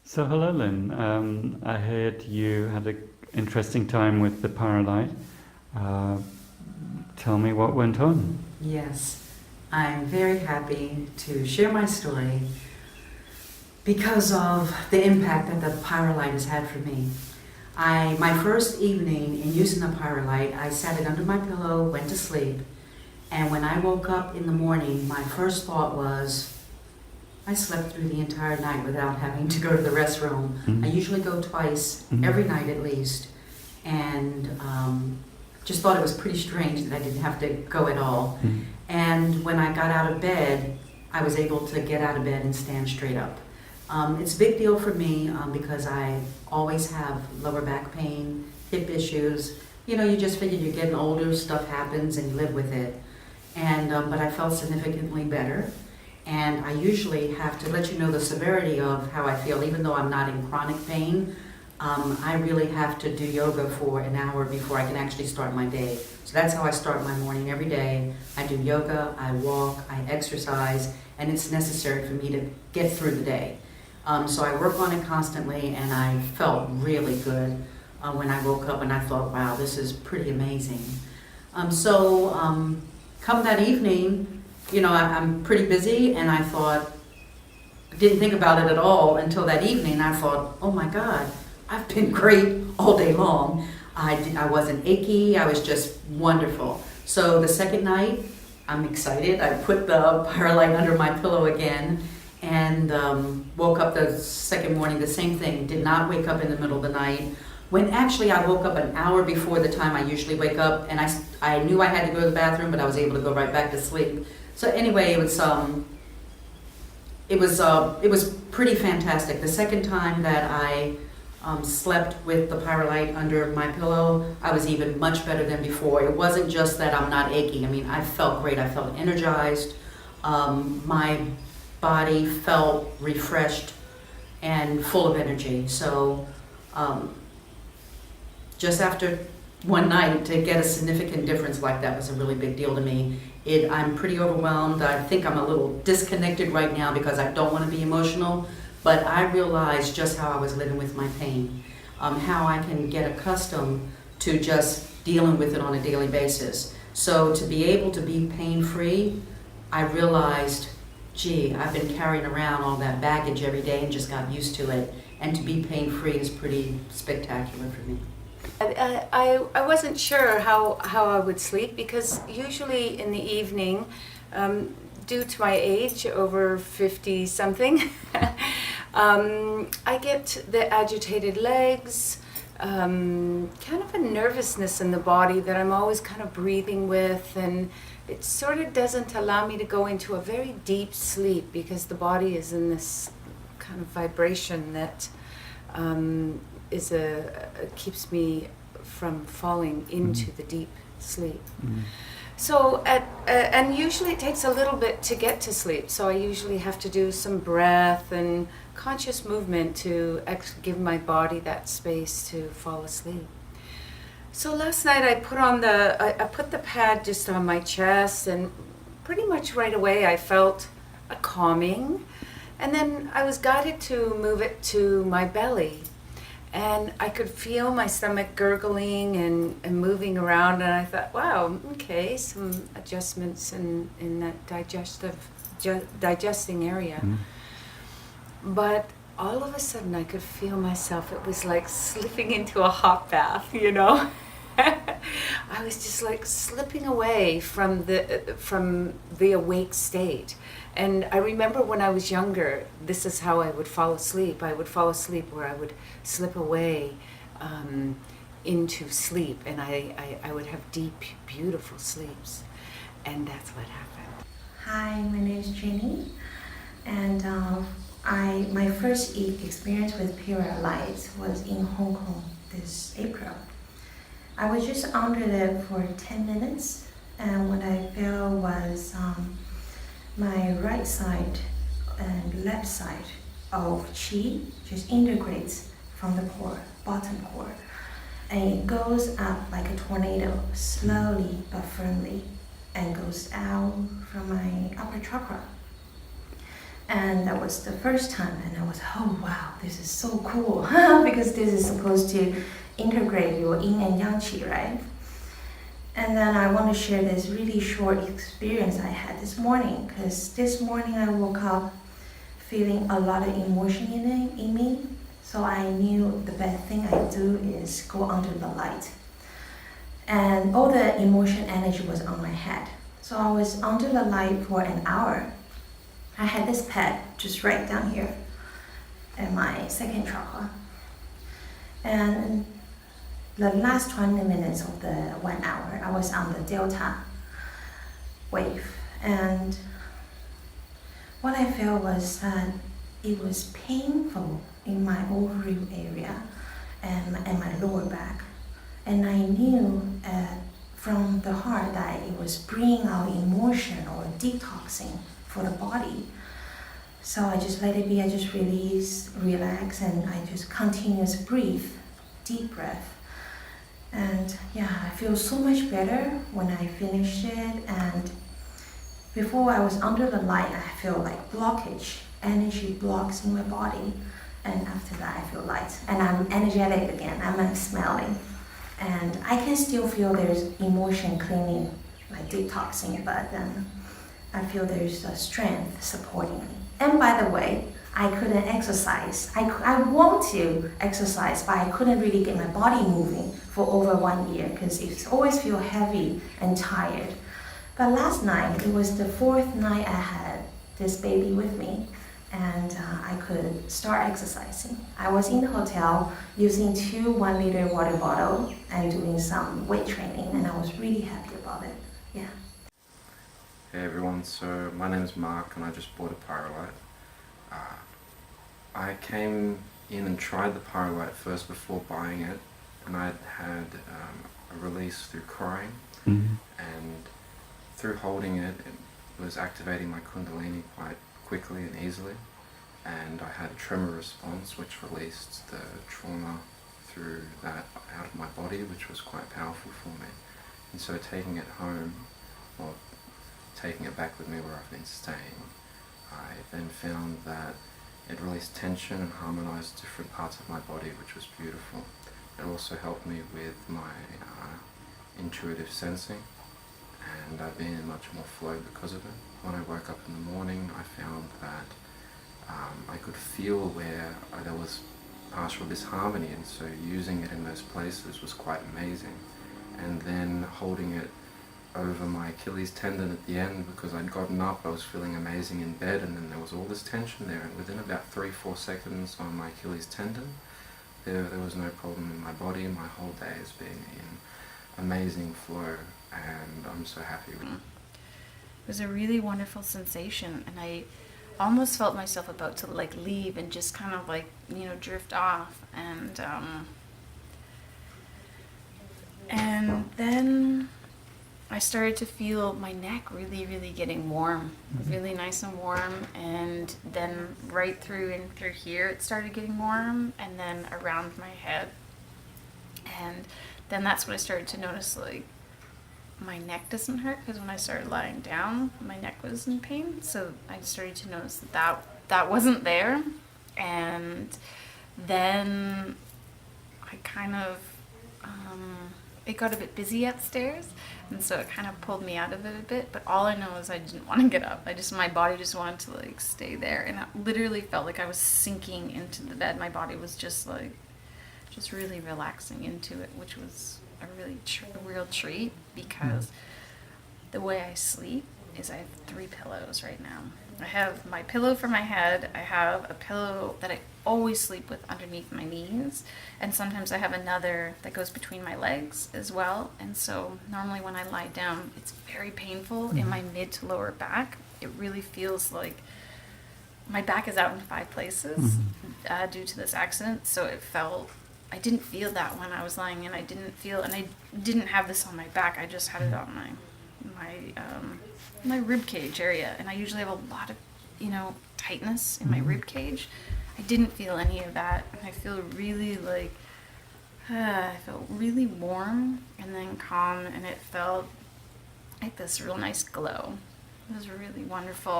So hello, Lynn. I heard you had an interesting time with the PyraLight. Uh, Tell me what went on. Yes, I'm very happy to share my story because of the impact that the PyraLight has had for me. My first evening in using the PyraLight, I sat it under my pillow, went to sleep, and when I woke up in the morning, my first thought was, I slept through the entire night without having to go to the restroom. Mhm. I usually go twice, Mhm. every night at least, and just thought it was pretty strange that I didn't have to go at all. Mhm. And when I got out of bed, I was able to get out of bed and stand straight up. It's a big deal for me because I always have lower back pain, hip issues. You know, you just figure you're getting older, stuff happens, and you live with it. And but I felt significantly better. And I usually have to let you know the severity of how I feel, even though I'm not in chronic pain. I really have to do yoga for an hour before I can actually start my day. So that's how I start my morning every day. I do yoga, I walk, I exercise, and it's necessary for me to get through the day. So I work on it constantly, and I felt really good when I woke up, and I thought, wow, this is pretty amazing. Come that evening, you know, I'm pretty busy, and I thought, didn't think about it at all until that evening. I thought, oh my God, I've been great all day long. I wasn't achy, I was just wonderful. So the second night, I'm excited. I put the PyraLight under my pillow again and woke up the second morning, the same thing. Did not wake up in the middle of the night. When actually I woke up an hour before the time I usually wake up, and I knew I had to go to the bathroom, but I was able to go right back to sleep. So anyway, it was pretty fantastic. The second time that I slept with the PyraLight under my pillow, I was even much better than before. It wasn't just that I'm not aching. I mean, I felt great. I felt energized. My body felt refreshed and full of energy. So just after one night to get a significant difference like that was a really big deal to me. I'm pretty overwhelmed. I think I'm a little disconnected right now because I don't want to be emotional, but I realized just how I was living with my pain, how I can get accustomed to just dealing with it on a daily basis. So to be able to be pain-free, I realized, gee, I've been carrying around all that baggage every day and just got used to it, and to be pain-free is pretty spectacular for me. I wasn't sure how I would sleep because usually in the evening, due to my age, over 50 something, I get the agitated legs, kind of a nervousness in the body that I'm always kind of breathing with, and it sort of doesn't allow me to go into a very deep sleep because the body is in this kind of vibration that keeps me from falling into the deep sleep. Mm. So and usually it takes a little bit to get to sleep. So I usually have to do some breath and conscious movement to give my body that space to fall asleep. So last night I put the pad just on my chest, and pretty much right away I felt a calming. And then I was guided to move it to my belly. And I could feel my stomach gurgling and moving around. And I thought, wow, okay, some adjustments in that digesting area. Mm. But all of a sudden I could feel myself, it was like slipping into a hot bath, you know? I was just like slipping away from the awake state. And I remember when I was younger, this is how I would fall asleep. I would fall asleep where I would slip away into sleep, and I would have deep, beautiful sleeps. And that's what happened. Hi, my name is Jeannie, and my first experience with PyraLight was in Hong Kong this April. I was just under it for 10 minutes, and what I felt was my right side and left side of qi just integrates from the core, bottom core, and it goes up like a tornado, slowly but firmly, and goes out from my upper chakra. And that was the first time, and I was, oh wow, this is so cool because this is supposed to integrate your yin and yang qi, right? And then I want to share this really short experience I had this morning, because this morning I woke up feeling a lot of emotion in me. So I knew the best thing I do is go under the light. And all the emotion energy was on my head. So I was under the light for an hour. I had this pad just right down here at my second chakra. And the last 20 minutes of the 1 hour, I was on the delta wave. And what I felt was that it was painful in my ovary area and my lower back. And I knew from the heart that it was bringing out emotion or detoxing for the body. So I just let it be, I just release, relax, and I just continuous breathe, deep breath. And yeah, I feel so much better when I finished it. And before I was under the light, I feel like blockage, energy blocks in my body. And after that, I feel light. And I'm energetic again, I'm like smiling. And I can still feel there's emotion cleaning, like detoxing, but then I feel there's a strength supporting me. And by the way, I couldn't exercise. I want to exercise, but I couldn't really get my body moving for over 1 year because it always feel heavy and tired. But last night, it was the 4th night I had this baby with me, and I could start exercising. I was in the hotel using 2 1-liter water bottles and doing some weight training, and I was really happy about it. Yeah. Hey everyone, so my name is Mark and I just bought a PyraLight. I came in and tried the PyraLight first before buying it, and I'd had a release through crying, and through holding it, it was activating my Kundalini quite quickly and easily, and I had a tremor response which released the trauma through that out of my body, which was quite powerful for me. And so taking it home, or taking it back with me where I've been staying, I then found that it released tension and harmonized different parts of my body, which was beautiful. It also helped me with my intuitive sensing, and I've been in much more flow because of it. When I woke up in the morning, I found that I could feel where there was partial disharmony, and so using it in those places was quite amazing. And then holding it over my Achilles tendon at the end, because I'd gotten up, I was feeling amazing in bed, and then there was all this tension there, and within about 3-4 seconds on my Achilles tendon, there was no problem in my body, and my whole day has been in amazing flow, and I'm so happy with it. It was a really wonderful sensation, and I almost felt myself about to like leave and just kind of like, you know, drift off, and then I started to feel my neck really getting warm, really nice and warm, and then right through and through here it started getting warm, and then around my head. And then that's when I started to notice, like, my neck doesn't hurt, because when I started lying down, my neck was in pain. So I started to notice that wasn't there. And then I kind of, it got a bit busy upstairs, and so it kind of pulled me out of it a bit. But all I know is I didn't want to get up. My body just wanted to like stay there, and it literally felt like I was sinking into the bed. My body was just like, just really relaxing into it, which was a really real treat, because the way I sleep is I have 3 pillows right now. I have my pillow for my head, I have a pillow that I always sleep with underneath my knees, and sometimes I have another that goes between my legs as well. And so normally when I lie down, it's very painful in my mid to lower back. It really feels like my back is out in 5 places due to this accident. So I didn't feel that when I was lying in. I didn't have this on my back. I just had it on my rib cage area, and I usually have a lot of, you know, tightness in my rib cage. I didn't feel any of that, and I feel really like I felt really warm and then calm, and it felt like this real nice glow. It was really wonderful.